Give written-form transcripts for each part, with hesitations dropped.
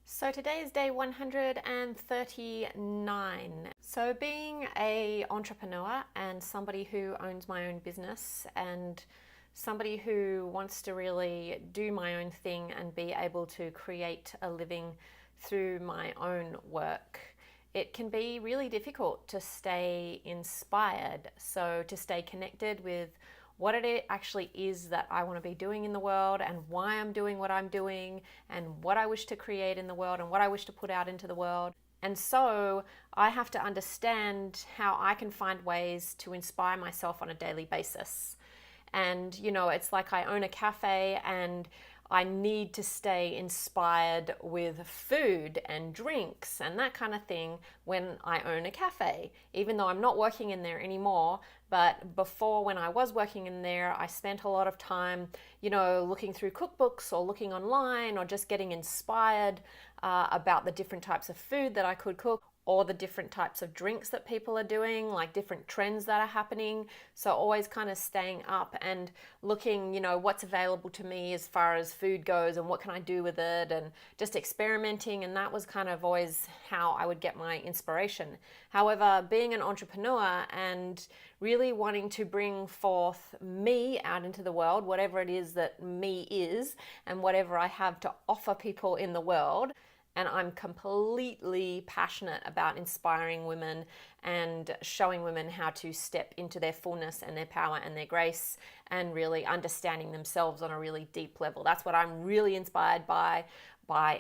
So today is day 139. So being a entrepreneur and somebody who owns my own business and somebody who wants to really do my own thing and be able to create a living through my own work, it can be really difficult to stay inspired. So to stay connected with what it actually is that I want to be doing in the world and why I'm doing what I'm doing and what I wish to create in the world and what I wish to put out into the world. And so I have to understand how I can find ways to inspire myself on a daily basis. And, it's like I own a cafe and I need to stay inspired with food and drinks and that kind of thing when I own a cafe, even though I'm not working in there anymore. But before, when I was working in there, I spent a lot of time, looking through cookbooks or looking online or just getting inspired about the different types of food that I could cook, or the different types of drinks that people are doing, like different trends that are happening. So always kind of staying up and looking, what's available to me as far as food goes and what can I do with it, and just experimenting. And that was kind of always how I would get my inspiration. However, being an entrepreneur and really wanting to bring forth me out into the world, whatever it is that me is and whatever I have to offer people in the world, and I'm completely passionate about inspiring women and showing women how to step into their fullness and their power and their grace and really understanding themselves on a really deep level. That's what I'm really inspired by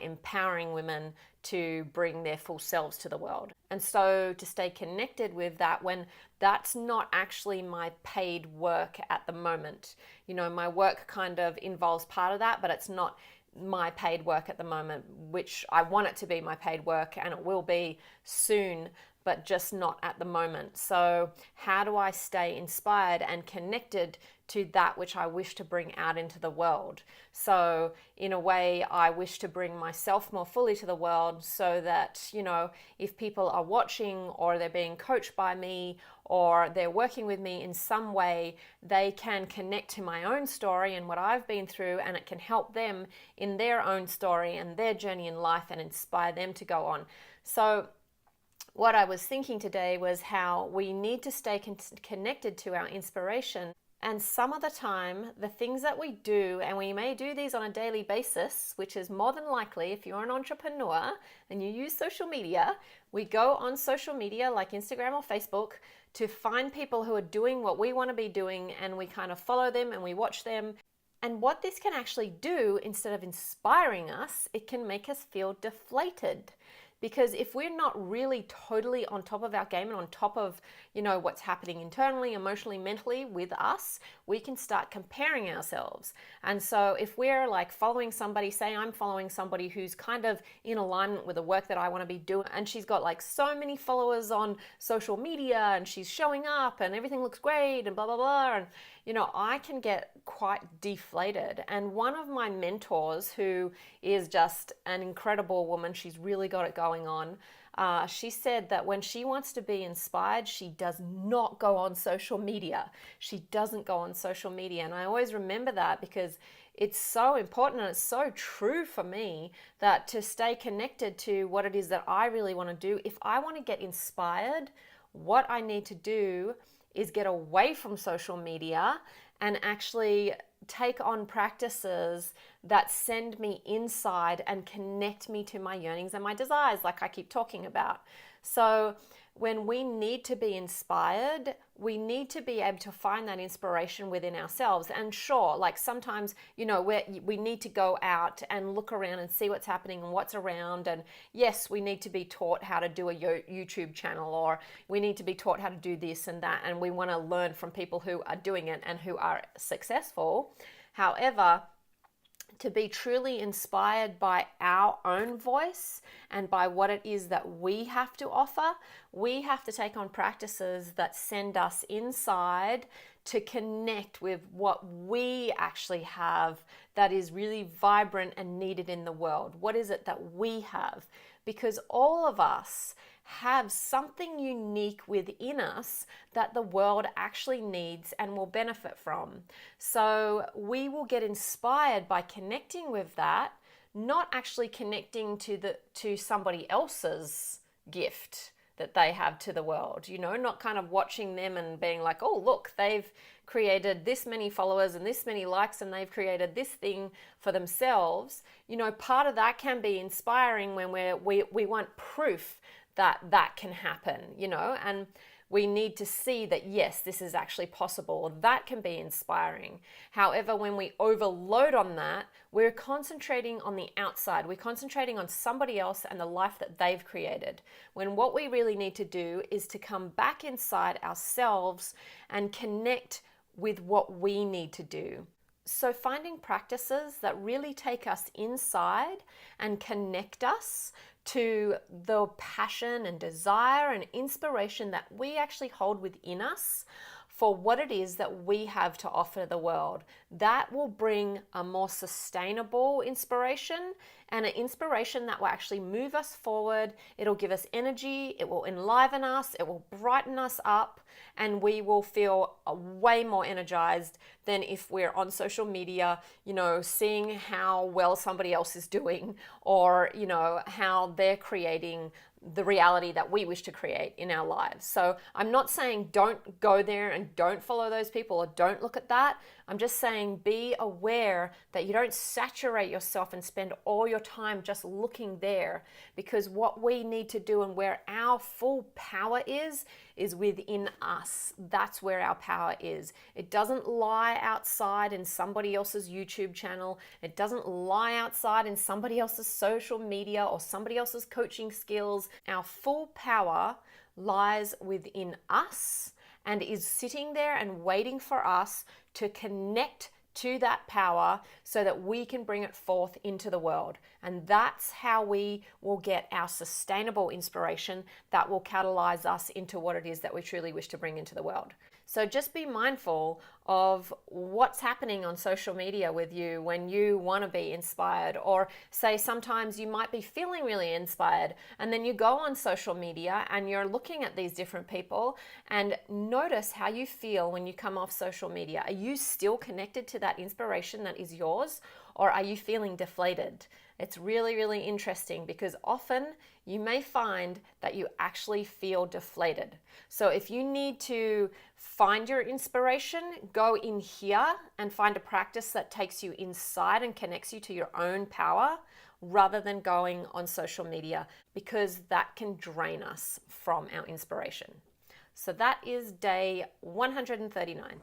empowering women to bring their full selves to the world. And so to stay connected with that when that's not actually my paid work at the moment. My work kind of involves part of that, but it's not my paid work at the moment, which I want it to be my paid work, and it will be soon, but just not at the moment. So how do I stay inspired and connected to that which I wish to bring out into the world? So in a way, I wish to bring myself more fully to the world so that, if people are watching or they're being coached by me or they're working with me in some way, they can connect to my own story and what I've been through, and it can help them in their own story and their journey in life and inspire them to go on. So what I was thinking today was how we need to stay connected to our inspiration. And some of the time, the things that we do, and we may do these on a daily basis, which is more than likely if you're an entrepreneur and you use social media, we go on social media like Instagram or Facebook to find people who are doing what we want to be doing, and we kind of follow them and we watch them. And what this can actually do, instead of inspiring us, it can make us feel deflated. Because if we're not really totally on top of our game and on top of, what's happening internally, emotionally, mentally with us, we can start comparing ourselves. And so if we're like following somebody, say I'm following somebody who's kind of in alignment with the work that I want to be doing, and she's got like so many followers on social media and she's showing up and everything looks great and blah, blah, blah. And, I can get quite deflated. And one of my mentors, who is just an incredible woman, she's really got it going on. She said that when she wants to be inspired, she does not go on social media. She doesn't go on social media. And I always remember that because it's so important, and it's so true for me, that to stay connected to what it is that I really want to do. If I want to get inspired, what I need to do is get away from social media and actually take on practices that send me inside and connect me to my yearnings and my desires, like I keep talking about. So when we need to be inspired, we need to be able to find that inspiration within ourselves. And sure, like sometimes, we need to go out and look around and see what's happening and what's around. And yes, we need to be taught how to do a YouTube channel, or we need to be taught how to do this and that. And we want to learn from people who are doing it and who are successful. However, to be truly inspired by our own voice and by what it is that we have to offer, we have to take on practices that send us inside to connect with what we actually have that is really vibrant and needed in the world. What is it that we have? Because all of us have something unique within us that the world actually needs and will benefit from. So we will get inspired by connecting with that, not actually connecting to somebody else's gift that they have to the world, not kind of watching them and being like, oh, look, they've created this many followers and this many likes and they've created this thing for themselves. Part of that can be inspiring when we want proof that that can happen, and we need to see that, yes, this is actually possible. That can be inspiring. However, when we overload on that, we're concentrating on the outside. We're concentrating on somebody else and the life that they've created. When what we really need to do is to come back inside ourselves and connect with what we need to do. So finding practices that really take us inside and connect us to the passion and desire and inspiration that we actually hold within us for what it is that we have to offer the world. That will bring a more sustainable inspiration, and an inspiration that will actually move us forward. It'll give us energy, it will enliven us, it will brighten us up, and we will feel way more energized than if we're on social media, seeing how well somebody else is doing, or, how they're creating the reality that we wish to create in our lives. So I'm not saying don't go there and don't follow those people or don't look at that. I'm just saying be aware that you don't saturate yourself and spend all your time just looking there, because what we need to do and where our full power is within us. That's where our power is. It doesn't lie outside in somebody else's YouTube channel. It doesn't lie outside in somebody else's social media or somebody else's coaching skills. Our full power lies within us and is sitting there and waiting for us to connect to that power so that we can bring it forth into the world. And that's how we will get our sustainable inspiration that will catalyze us into what it is that we truly wish to bring into the world. So just be mindful of what's happening on social media with you when you want to be inspired. Or say sometimes you might be feeling really inspired and then you go on social media and you're looking at these different people, and notice how you feel when you come off social media. Are you still connected to that inspiration that is yours, or are you feeling deflated? It's really, really interesting, because often you may find that you actually feel deflated. So if you need to find your inspiration, go in here and find a practice that takes you inside and connects you to your own power, rather than going on social media, because that can drain us from our inspiration. So that is day 139.